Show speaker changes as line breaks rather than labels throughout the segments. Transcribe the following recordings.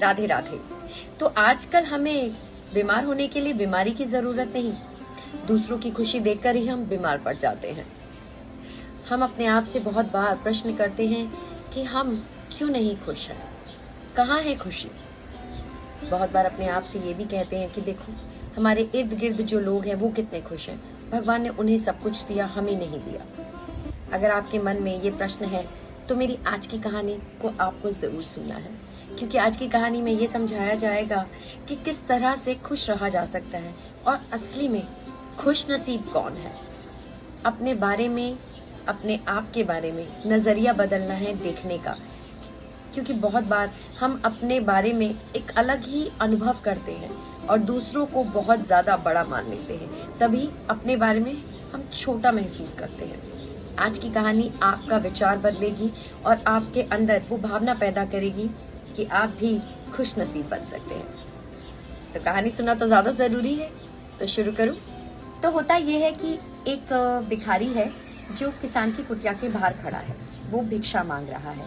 राधे राधे। तो आजकल हमें बीमार होने के लिए बीमारी की जरूरत नहीं, दूसरों की खुशी देखकर ही हम बीमार पड़ जाते हैं। हम अपने आप से बहुत बार प्रश्न करते हैं कि हम क्यों नहीं खुश हैं, कहाँ है खुशी। बहुत बार अपने आप से ये भी कहते हैं कि देखो हमारे इर्द गिर्द जो लोग हैं वो कितने खुश हैं, भगवान ने उन्हें सब कुछ दिया, हमें नहीं दिया। अगर आपके मन में ये प्रश्न है तो मेरी आज की कहानी को आपको जरूर सुनना है, क्योंकि आज की कहानी में ये समझाया जाएगा कि किस तरह से खुश रहा जा सकता है और असली में खुश नसीब कौन है। अपने बारे में, अपने आप के बारे में नजरिया बदलना है देखने का, क्योंकि बहुत बार हम अपने बारे में एक अलग ही अनुभव करते हैं और दूसरों को बहुत ज्यादा बड़ा मान लेते हैं, तभी अपने बारे में हम छोटा महसूस करते हैं। आज की कहानी आपका विचार बदलेगी और आपके अंदर वो भावना पैदा करेगी कि आप भी खुश नसीब बन सकते हैं। तो कहानी सुनना तो ज्यादा जरूरी है, तो शुरू करूं। तो होता यह है कि एक भिखारी है जो किसान की कुटिया के बाहर खड़ा है, वो भिक्षा मांग रहा है।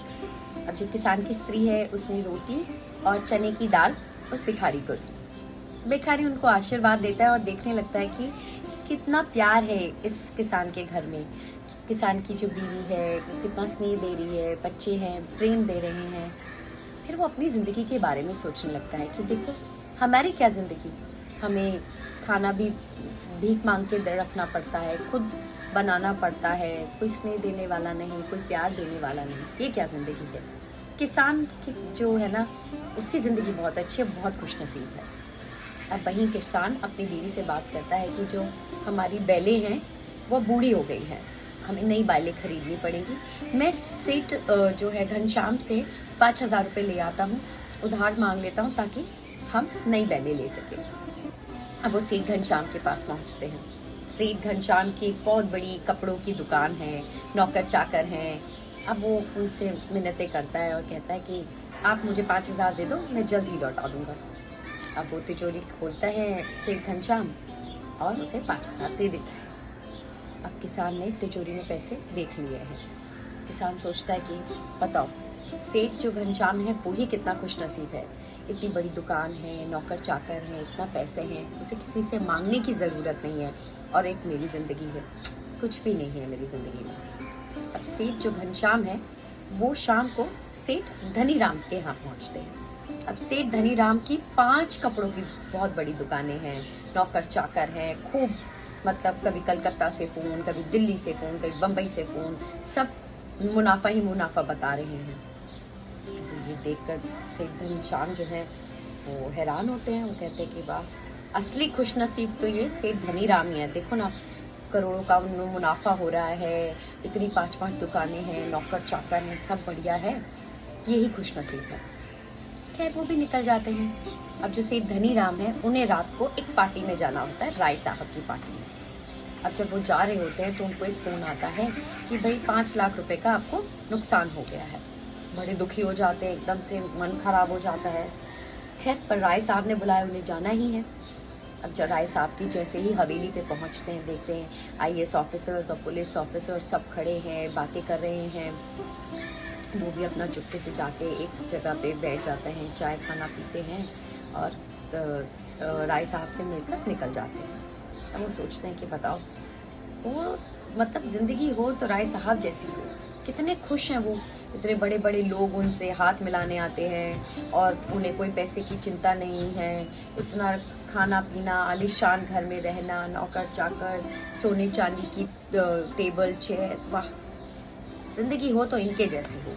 अब जो किसान की स्त्री है उसने रोटी और चने की दाल उस भिखारी को दी। भिखारी उनको आशीर्वाद देता है और देखने लगता है कि कितना प्यार है इस किसान के घर में। किसान की जो बीवी है कितना स्नेह दे रही है, बच्चे हैं प्रेम दे रहे हैं। फिर वो अपनी जिंदगी के बारे में सोचने लगता है कि देखो हमारी क्या जिंदगी, हमें खाना भी भीख मांग के रखना पड़ता है, खुद बनाना पड़ता है, कोई स्नेह देने वाला नहीं, कोई प्यार देने वाला नहीं, ये क्या जिंदगी है। किसान की जो है ना उसकी जिंदगी बहुत अच्छी है, बहुत खुशनसीब है। अब वहीं किसान अपनी बीवी से बात करता है कि जो हमारी बैलें हैं वो बूढ़ी हो गई हैं, हमें नई बैलें खरीदनी पड़ेगी। मैं सेठ जो है घनश्याम से 5,000 रुपये ले आता हूँ, उधार मांग लेता हूँ ताकि हम नई बैलें ले सकें। अब वो सेठ घनश्याम के पास पहुँचते हैं। सेठ घनश्याम की एक बहुत बड़ी कपड़ों की दुकान है, नौकर चाकर हैं। अब वो उनसे मिन्नतें करता है और कहता है कि आप मुझे 5,000 दे दो, मैं जल्द ही लौटा दूंगा। अब वो तिजोरी खोलता है सेठ घनश्याम और उसे 5,000 दे देता है। अब किसान ने तिजोरी में पैसे देख लिए हैं। किसान सोचता है कि बताओ सेठ जो घनश्याम है वो ही कितना खुशनसीब है, इतनी बड़ी दुकान है, नौकर चाकर है, इतना पैसे हैं, उसे किसी से मांगने की ज़रूरत नहीं है। और एक मेरी ज़िंदगी है, कुछ भी नहीं है मेरी ज़िंदगी में। अब सेठ जो घनश्याम है वो शाम को सेठ धनीराम के यहाँ पहुँचते हैं। अब सेठ धनीराम की 5 कपड़ों की बहुत बड़ी दुकानें हैं, नौकर चाकर हैं, खूब मतलब कभी कलकत्ता से फ़ोन, कभी दिल्ली से फ़ोन, कभी बम्बई से फ़ोन, सब मुनाफा ही मुनाफा बता रहे हैं। ये देखकर सेठ घनश्याम जो है वो हैरान होते हैं। वो कहते हैं कि वाह, असली खुशनसीब तो ये सेठ धनीराम ही है। देखो ना, करोड़ों का मुनाफा हो रहा है, इतनी 5-5 दुकानें हैं, नौकर चाकर हैं, सब बढ़िया है, यही खुशनसीब है। खैर वो भी निकल जाते हैं। अब जो सेठ धनीराम है उन्हें रात को एक पार्टी में जाना होता है, राय साहब की पार्टी में। अब जब वो जा रहे होते हैं तो उनको एक फ़ोन आता है कि भाई 5 लाख रुपए का आपको नुकसान हो गया है। बड़े दुखी हो जाते हैं, एकदम से मन खराब हो जाता है। खैर पर राय साहब ने बुलाया, उन्हें जाना ही है। अब जब राय साहब की जैसे ही हवेली पे पहुंचते हैं, देखते हैं IAS ऑफिसर्स और पुलिस ऑफिसर्स सब खड़े हैं, बातें कर रहे हैं। वो भी अपना चुपके से जाके एक जगह पे बैठ जाते हैं, चाय खाना पीते हैं और राय साहब से मिलकर निकल जाते हैं। अब वो सोचते हैं कि बताओ वो मतलब ज़िंदगी हो तो राय साहब जैसी हो, कितने खुश हैं वो, इतने बड़े बड़े लोग उनसे हाथ मिलाने आते हैं और उन्हें कोई पैसे की चिंता नहीं है, इतना खाना पीना, आलीशान घर में रहना, नौकर चाकर, सोने चांदी की टेबल चेयर, वाह जिंदगी हो तो इनके जैसी हो।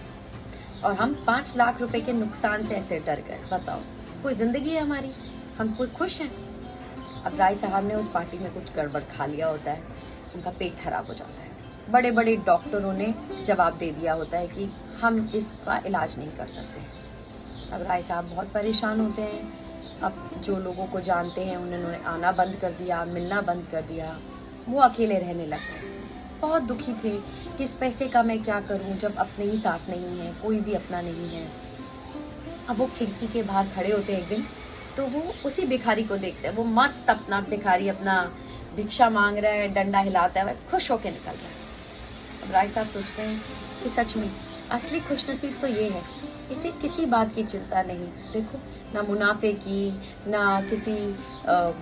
और हम 5 लाख रुपए के नुकसान से ऐसे डर गए, बताओ कोई जिंदगी है हमारी, हम कोई खुश हैं। अब राय साहब ने उस पार्टी में कुछ गड़बड़ खा लिया होता है, उनका पेट खराब हो जाता है। बड़े बड़े डॉक्टरों ने जवाब दे दिया होता है कि हम इसका इलाज नहीं कर सकते। अब राय साहब बहुत परेशान होते हैं। अब जो लोगों को जानते हैं उन्होंने आना बंद कर दिया, मिलना बंद कर दिया, वो अकेले रहने लग गए। बहुत दुखी थे कि इस पैसे का मैं क्या करूं जब अपने ही साथ नहीं है, कोई भी अपना नहीं है। अब वो खिड़की के बाहर खड़े होते हैं एक दिन, तो वो उसी भिखारी को देखते हैं। वो मस्त अपना भिखारी अपना भिक्षा मांग रहा है, डंडा हिलाता है, खुश होकर निकल रहा है। अब राय साहब सोचते हैं कि सच में असली खुशनसीब तो ये है इसे किसी बात की चिंता नहीं। देखो, ना मुनाफे की, ना किसी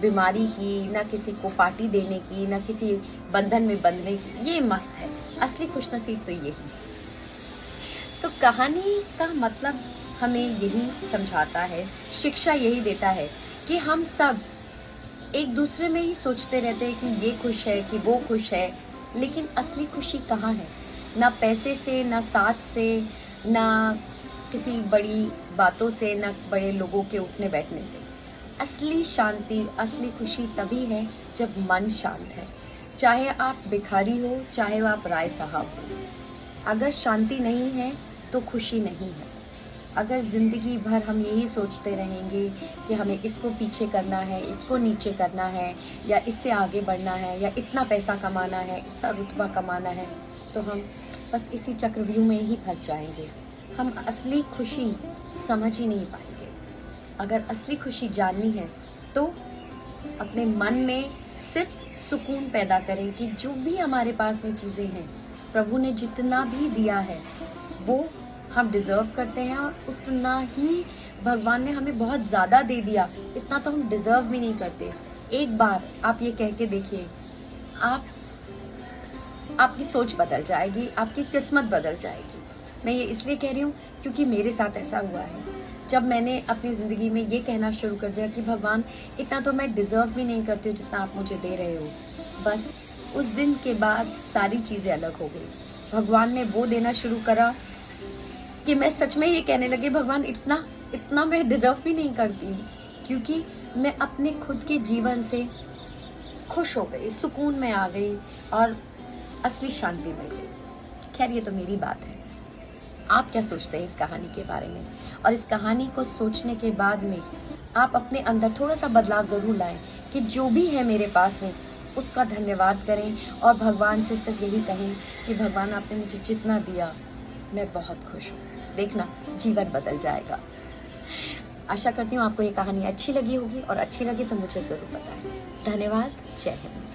बीमारी की, ना किसी को पार्टी देने की, ना किसी बंधन में बंधने की। ये मस्त है। असली खुशनसीब तो ये है। तो कहानी का मतलब हमें यही समझाता है, शिक्षा यही देता है कि हम सब एक दूसरे में ही सोचते रहते हैं कि ये खुश है, कि वो खुश है, लेकिन असली खुशी कहाँ है? ना पैसे से, ना साथ से, ना किसी बड़ी बातों से, ना बड़े लोगों के उठने बैठने से। असली शांति, असली खुशी तभी है जब मन शांत है। चाहे आप भिखारी हो, चाहे आप राय साहब हो, अगर शांति नहीं है तो खुशी नहीं है। अगर जिंदगी भर हम यही सोचते रहेंगे कि हमें इसको पीछे करना है, इसको नीचे करना है, या इससे आगे बढ़ना है, या इतना पैसा कमाना है, इतना रुतबा कमाना है, तो हम बस इसी चक्रव्यूह में ही फंस जाएंगे। हम असली खुशी समझ ही नहीं पाएंगे। अगर असली खुशी जाननी है तो अपने मन में सिर्फ सुकून पैदा करें कि जो भी हमारे पास में चीज़ें हैं, प्रभु ने जितना भी दिया है वो हम डिज़र्व करते हैं, और उतना ही भगवान ने हमें बहुत ज़्यादा दे दिया, इतना तो हम डिज़र्व भी नहीं करते। एक बार आप ये कह के देखिए, आपकी सोच बदल जाएगी, आपकी किस्मत बदल जाएगी। मैं ये इसलिए कह रही हूँ क्योंकि मेरे साथ ऐसा हुआ है। जब मैंने अपनी ज़िंदगी में ये कहना शुरू कर दिया कि भगवान, इतना तो मैं डिज़र्व भी नहीं करती हूँ जितना आप मुझे दे रहे हो, बस उस दिन के बाद सारी चीज़ें अलग हो गई। भगवान ने वो देना शुरू करा कि मैं सच में ये कहने लगी, भगवान इतना मैं डिज़र्व भी नहीं करती हूँ, क्योंकि मैं अपने खुद के जीवन से खुश हो गई, सुकून में आ गई और असली शांति मिल गई। खैर, ये तो मेरी बात है। आप क्या सोचते हैं इस कहानी के बारे में? और इस कहानी को सोचने के बाद में आप अपने अंदर थोड़ा सा बदलाव ज़रूर लाएं कि जो भी है मेरे पास में उसका धन्यवाद करें, और भगवान से सिर्फ यही कहें कि भगवान, आपने मुझे जितना दिया मैं बहुत खुश हूँ। देखना, जीवन बदल जाएगा। आशा करती हूँ आपको ये कहानी अच्छी लगी होगी, और अच्छी लगी तो मुझे ज़रूर बताएं। धन्यवाद। जय हिंद।